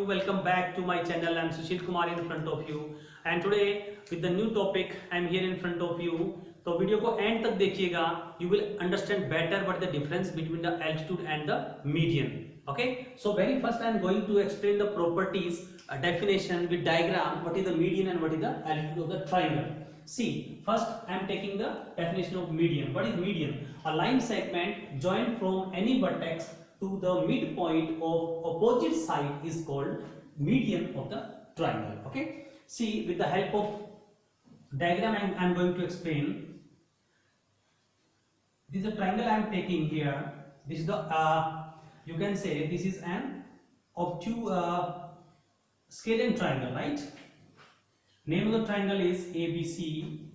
welcome back to my channel. I'm Sushil Kumar in front of you and today with the new topic I'm here in front of you. तो video को and तक देखिएगा, you will understand better what the difference between the altitude and the median. Okay, so very first I'm going to explain the properties, definition with diagram, what is the median and what is the altitude of the triangle. See, first I am taking the definition of median. What is median? A line segment joined from any vertex to the midpoint of opposite side is called median of the triangle. Okay, see, with the help of diagram I am going to explain. This is a triangle I am taking here. This is the you can say this is an obtuse scalene triangle, right? Name of the triangle is ABC.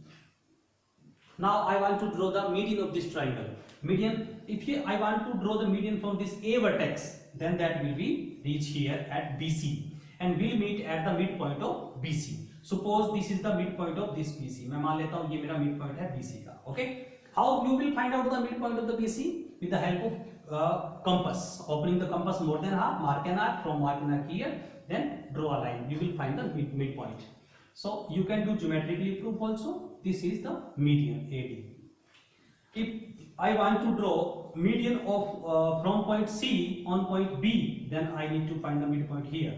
Now I want to draw the median of this triangle. Median, if I want to draw the median from this A vertex, then that will be reach here at BC and will meet at the midpoint of BC. Suppose this is the midpoint of this BC. मैं मान लेता हूँ ये मेरा midpoint है BC का. Okay? How you will find out the midpoint of the BC? With the help of compass. Opening the compass more than half, mark an arc, from mark an arc here, then draw a line. You will find the midpoint. So you can do geometrically proof also. This is the median AD. If I want to draw median of from point C on point B, then I need to find the midpoint here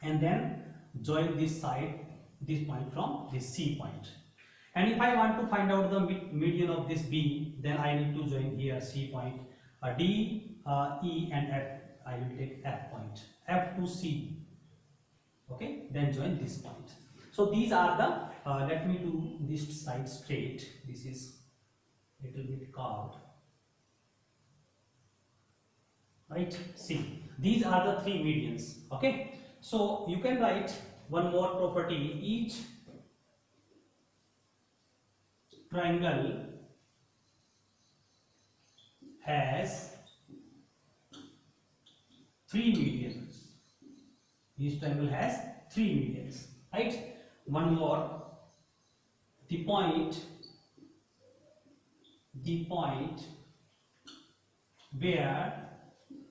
and then join this side, this point from this C point. And if I want to find out the median of this B, then I need to join here C point, D, E and F. I will take F point, F to C. Okay, then join this point. So these are the, let me do this side straight. This is little bit carved. Right, see, these are the three medians. Okay, so you can write one more property. Each triangle has three medians. Each triangle has three medians. Right, one more. The point where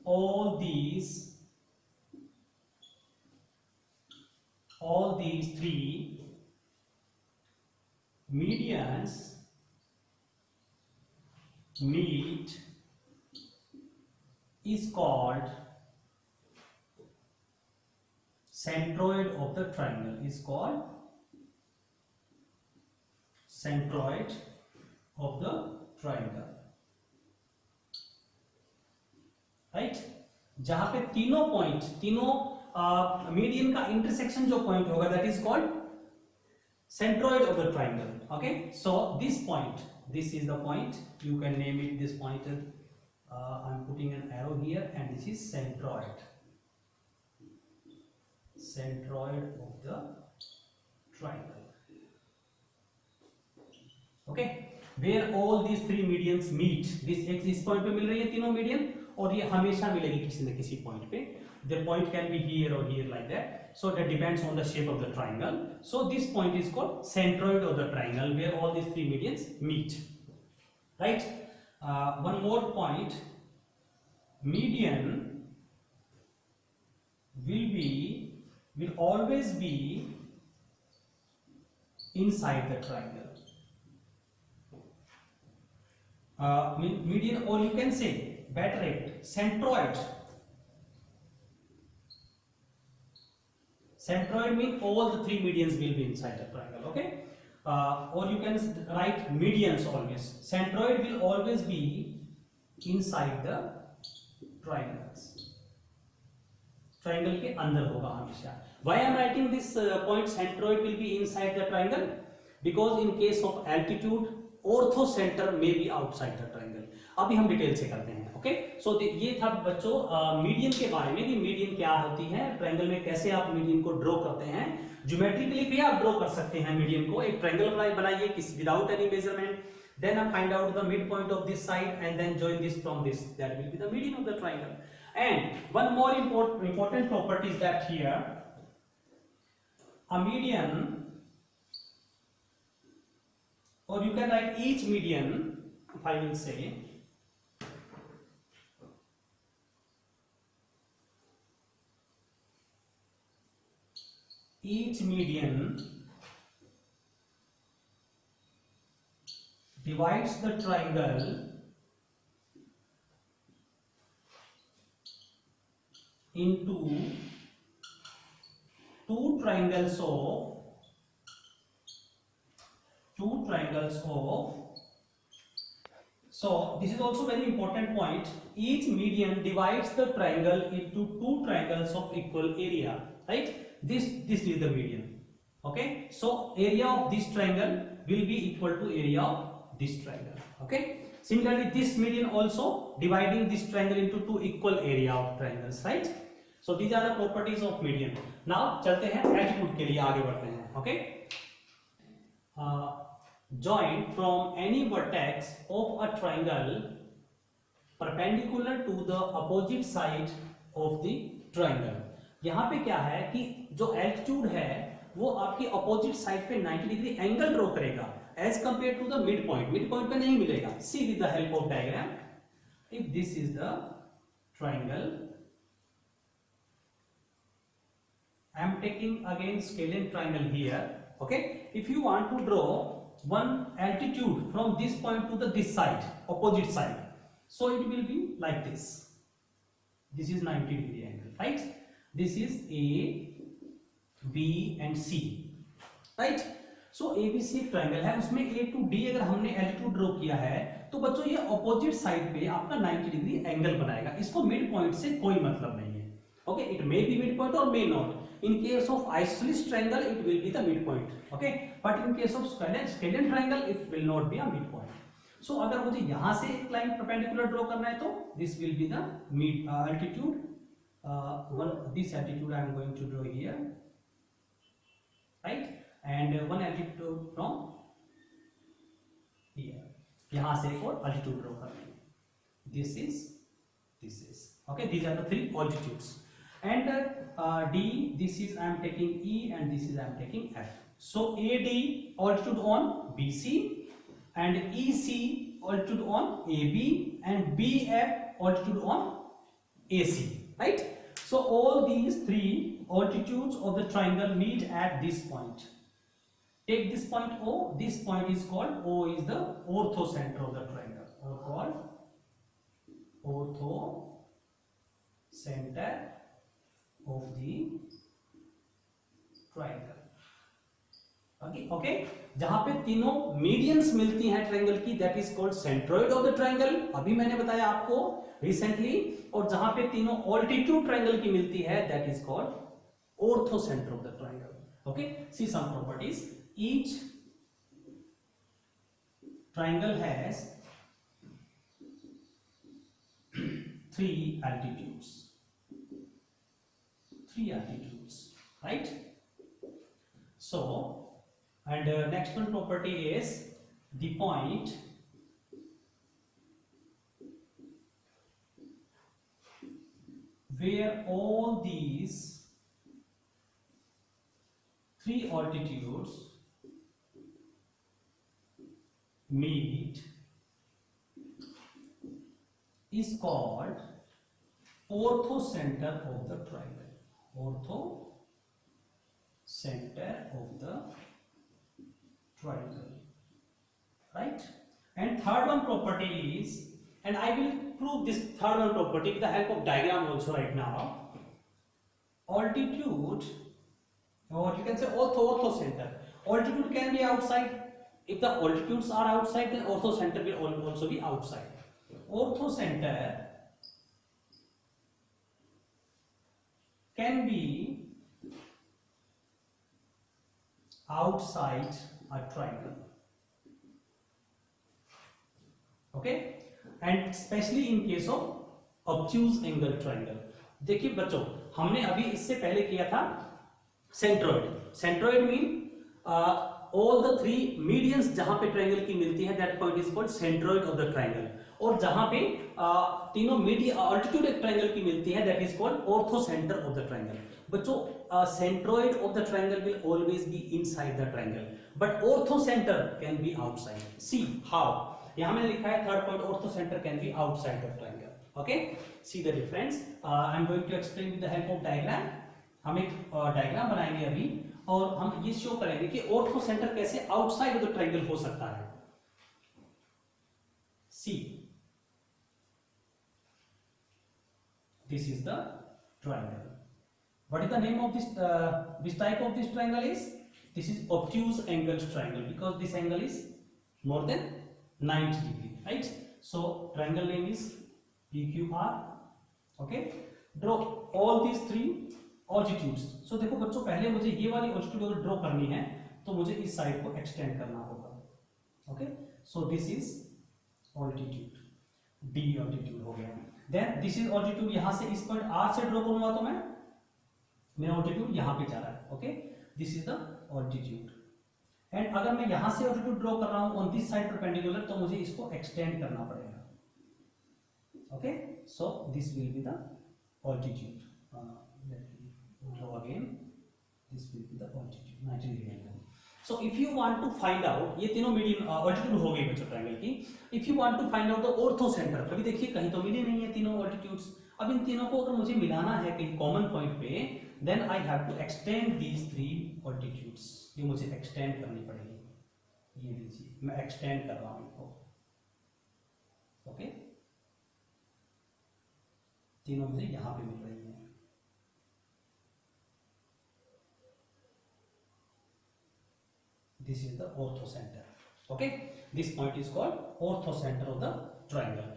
all these three medians meet is called centroid of the triangle. Is called centroid of the triangle. Right, जहां पे तीनों point, तीनों median का intersection जो point होगा, that is called centroid of the triangle. Okay, so this point, this is the point, you can name it this point. I am putting an arrow here and this is centroid, centroid of the triangle. Okay, where all these three medians meet. इस point पे मिल रही है तीनों median और ये हमेशा मिलेगी किसी न किसी पॉइंट पे. The point can be here or here like that. So that depends on the shape of the triangle. So this point is called centroid of the triangle where all these three medians meet. Right? One more point. Median will always be inside the triangle. Median, or you can say better it, centroid. Centroid means all the three medians will be inside the triangle. Okay, or you can write medians always. Centroid will always be inside the triangles. Triangle के अंदर होगा हमेशा. Why I am writing this point centroid will be inside the triangle? Because in case of altitude, ortho centre में B outside the triangle. अभी हम detail से करते हैं. ओके, सो ये था बच्चों मीडियन के बारे में कि मीडियन क्या होती है, ट्रायंगल में कैसे आप मीडियन को ड्रॉ करते हैं. ज्योमेट्रिकली भी आप ड्रॉ कर सकते हैं मीडियन को. एक ट्रायंगल बनाइए किसी विदाउट एनी मेजरमेंट, देन आप find out the mid point of this side and then join this from this, that will be the median of the triangle. And one more important property is that here a median, or you can write each median, if I will say each median divides the triangle into two triangles of, so this is also very important point, each median divides the triangle into two triangles of equal area, right? This is the median. Okay, so area of this triangle will be equal to area of this triangle. Okay, similarly this median also dividing this triangle into two equal area of triangles, right? So these are the properties of median. Now चलते हैं altitude के लिए, आगे बढ़ते हैं. Okay, joint from any vertex of a triangle perpendicular to the opposite side of the triangle. यहाँ पे क्या है कि जो altitude है वो आपकी opposite side पे 90 डिग्री एंगल ड्रॉ करेगा as compared to the midpoint. Midpoint पे नहीं मिलेगा. See with the help of diagram. If this is the triangle, I am taking again scalene triangle here. Okay, if you want to draw one altitude from this point to this side, opposite side, so it will be like this. This is 90 degree angle, right? This is A, B and C, right? So ABC triangle है, उसमें A to D अगर हमने altitude draw किया है तो बच्चों ये opposite side पे आपका 90 डिग्री एंगल बनाएगा. इसको मिड पॉइंट से कोई मतलब नहीं है. Okay, it may be midpoint or may not. In case of isosceles triangle, it will be the midpoint. Okay, but in case of scalene triangle, it will not be a midpoint. So अगर मुझे यहाँ से एक line perpendicular draw करना है तो this will be the mid altitude. This altitude I am going to draw here, right? And one altitude from here. यहाँ से एक और altitude ड्रॉ करना है. This is. Okay. These are the three altitudes. And D, this is I am taking E, and this is I am taking F. So AD altitude on BC, and EC altitude on AB, and BF altitude on AC, right? So all these three altitudes of the triangle meet at this point. Take this point O. This point is called O, is the orthocenter of the triangle, or called orthocenter of the triangle. Okay, जहां पे तीनों medians मिलती हैं triangle की, that is called centroid of the triangle. अभी मैंने बताया आपको रिसेंटली. और जहां पे तीनों ऑल्टीट्यूड ट्रायंगल की मिलती है, that is called orthocentre of the triangle. Okay, see some properties. Each triangle has three altitudes, right? So, and next one property is the point where all these three altitudes meet is called orthocenter of the triangle. Orthocenter of the triangle, right? And third one property is, and I will prove this third one property with the help of diagram also right now. Altitude, or you can say orthocenter. Altitude can be outside. If the altitudes are outside, then orthocenter will also be outside. Orthocenter can be outside a triangle. Okay, and especially in case of obtuse angle triangle. देखिए बच्चों, हमने अभी इससे पहले किया था centroid. Centroid mean all the three medians जहां पे ट्रायंगल की मिलती है, that point is called centroid of the triangle. और जहां पे तीनों ऑल्टीट्यूड एक ट्रायंगल की मिलती है, that is called orthocenter of the triangle. बच्चों, centroid of the triangle will always be inside the triangle, but orthocenter can be outside. See how? यहाँ मैंने लिखा है third point, orthocenter can be outside the triangle. Okay, see the difference. I am going to explain with the help of diagram. हम एक diagram बनाएंगे अभी और हम ये शो करेंगे कि ऑर्थो सेंटर कैसे आउटसाइड ऑफ द ट्रायंगल हो सकता है। See this is the triangle. What is the name of this type of this triangle is? This is obtuse angled triangle because this angle is more than 90 degree, right? So triangle name is PQR. Okay, draw all these three altitudes. So देखो बच्चों, पहले मुझे ये वाली altitude अगर draw करनी है तो मुझे इस साइड को एक्सटेंड करना होगा. Okay, so this is altitude, D altitude हो गया. देन दिस इज ऑल्टीट्यूड, यहां से इस पॉइंट R से ड्रॉ करूंगा तो मैं मेरा ऑल्टीट्यूड यहां पे जा रहा है. Okay, this is the altitude. And अगर मैं यहां से ऑल्टीट्यूड ड्रॉ कर रहा हूं ऑन दिस साइड परपेंडिकुलर तो मुझे इसको एक्सटेंड करना पड़ेगा. Okay, so this will be the altitude. Let me draw again. This will be the altitude 90 degree angle. So if you want to find out, ये तीनों मीडियन ऑल्टीट्यूड हो गई बच्चों ट्रायंगल की. If you want to find out the orthocentre, अभी देखिए कहीं तो मिले नहीं है तीनों ऑल्टीट्यूड्स. अब इन तीनों को अगर मुझे मिलाना है कहीं कॉमन पॉइंट पे, then I have to extend these three altitudes. ये मुझे एक्सटेंड करनी पड़ेगी. ये लीजिए मैं एक्सटेंड कर रहा हूं इनको. ओके, तीनों मुझे यहां पे मिल रही है. This is the ortho center. Okay, this point is called ortho center of the triangle.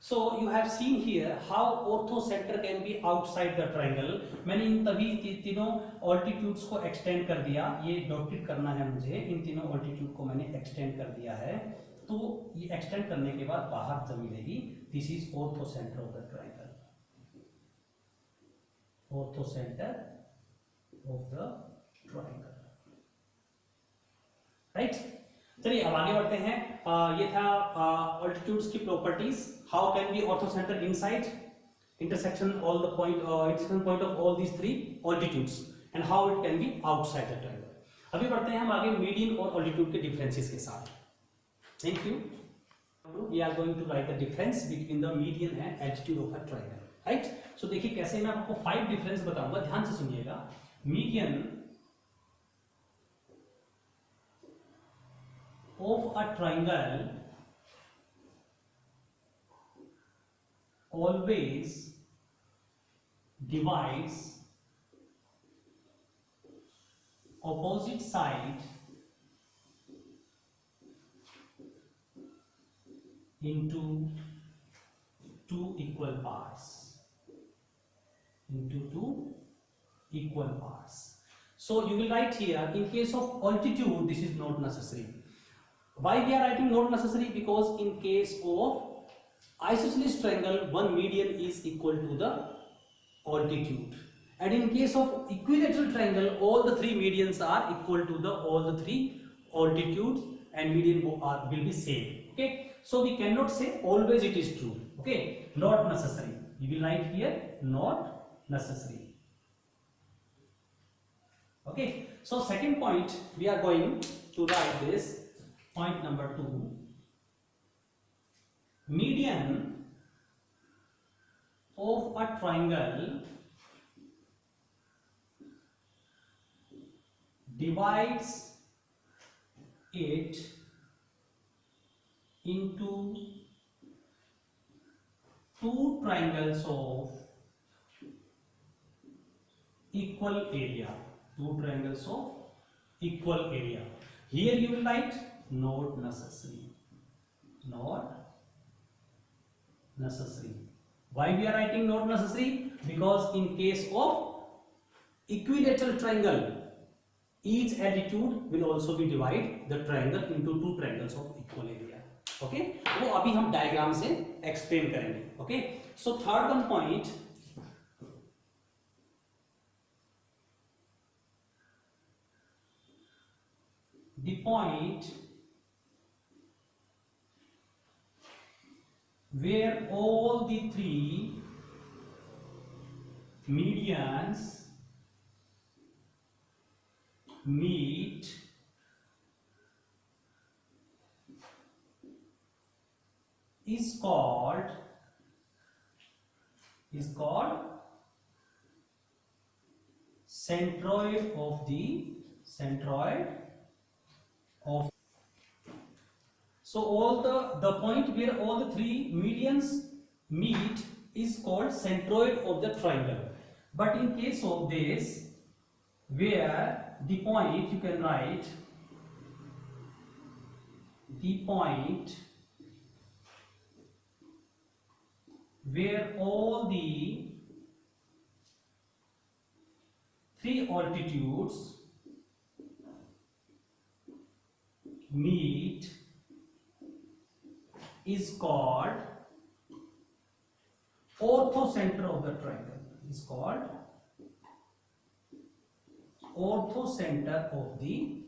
So you have seen here how ortho center can be outside the triangle. मैंने इन तभी तीनों altitudes को extend कर दिया. ये डॉटेड करना है मुझे. इन तीनों altitude को मैंने extend कर दिया है. तो ये extend करने के बाद बाहर जो मिलेगी, this is ortho center of the triangle. Ortho center of the triangle. Right, चलिए अब आगे बढ़ते हैं. ये था ऑल्टीट्यूड्स की properties. How can be ortho centre inside intersection all the point, intersection point of all these three altitudes, and how it can be outside the triangle. अभी बढ़ते हैं हम आगे मीडियन और ऑल्टीट्यूड के डिफरेंसेस के साथ. Thank you. We are going to write the difference between the median and altitude of a triangle. Right, so देखिए कैसे मैं आपको 5 डिफरेंस बताऊंगा, ध्यान से सुनिएगा. Median of a triangle always divides opposite side into two equal parts. So you will write here, in case of altitude this is not necessary. Why we are writing not necessary? Because in case of isosceles triangle, one median is equal to the altitude, and in case of equilateral triangle, all the three medians are equal to the all the three altitudes, and median will be same. Okay, so we cannot say always it is true. Okay, not necessary. You will write here not necessary. Okay, so second point we are going to write this. Point number 2, median of a triangle divides it into two triangles of equal area. Here you will write not necessary. Why we are writing not necessary? Because in case of equilateral triangle, each altitude will also be divide the triangle into two triangles of equal area. Okay, वो अभी हम diagram से explain करेंगे. Okay, so third one point, the point where all the three medians meet is called centroid of. So all the point where all the three medians meet is called centroid of the triangle. But in case of this, where the point, you can write the point where all the three altitudes meet is called orthocenter of the triangle. Is called orthocenter of the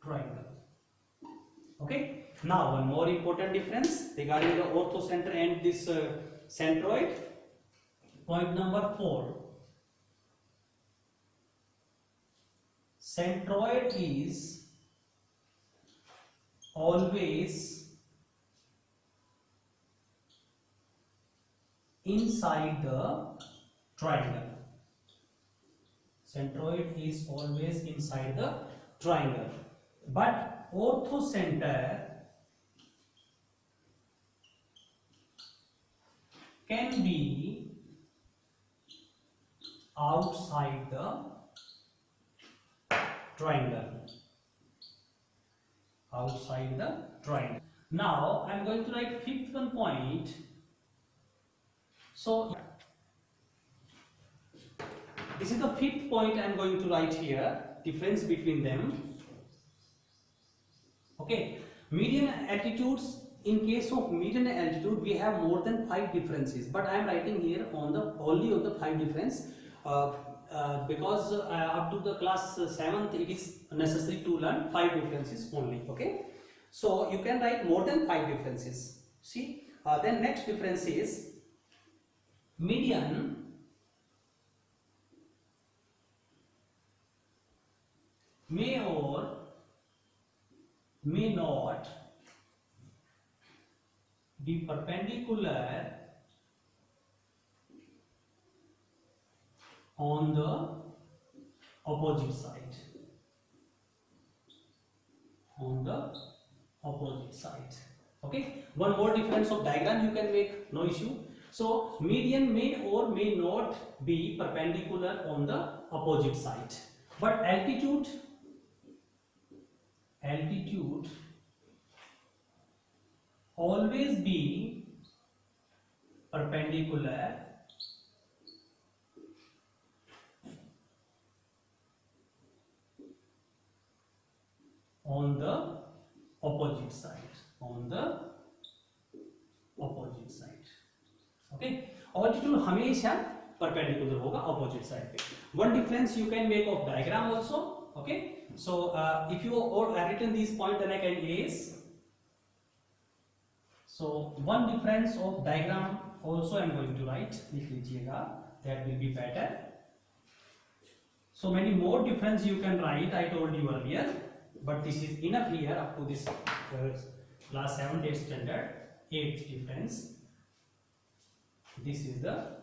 triangle. Okay. Now one more important difference regarding the orthocenter and this centroid. Point number 4. Centroid is always inside the triangle. Centroid is always inside the triangle, but orthocenter can be outside the triangle. Outside the triangle. Now I am going to write fifth one point. So this is the fifth point I am going to write here, difference between them. Okay, median altitudes. In case of median altitude, we have more than 5 differences, but I am writing here on the only on the 5 difference because up to the class 7th it is necessary to learn 5 differences only. Okay, so you can write more than 5 differences. See, then next difference is median may or may not be perpendicular on the opposite side. On the opposite side. Okay. One more difference of diagram you can make, no issue. So median may or may not be perpendicular on the opposite side, but altitude always be perpendicular on the opposite side. On the opposite side. Okay, altitude हमेशा perpendicular होगा opposite side पे. One difference you can make of diagram also. Okay, so if you all written these points, then I can erase. So one difference of diagram also I am going to write. लिख लीजिएगा, that will be better. So many more difference you can write. I told you earlier, but this is enough here up to this class 7 8th standard. 8th difference. This is the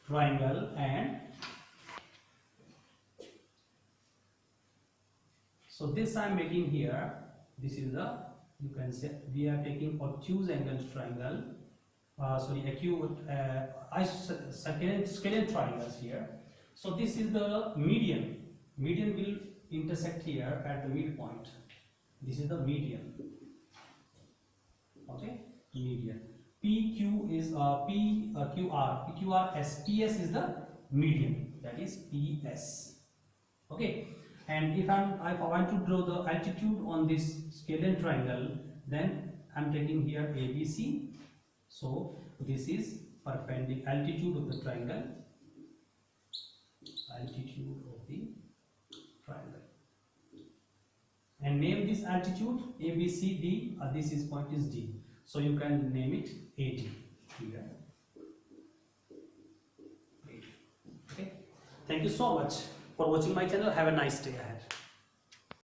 triangle, and so this I am making here. This is the, you can say we are taking obtuse angle triangle. Acute scalene triangles here. So this is the median. Median will intersect here at the midpoint. This is the median. Okay, median. PQ is PQRS. PS is the median. That is PS. Okay. And if I want to draw the altitude on this scalene triangle, then I am taking here ABC. So this is perpendicular altitude of the triangle. Altitude of the triangle. And name this altitude ABCD. This is point is D. So you can name it AD here. Okay. Thank you so much for watching my channel. Have a nice day ahead.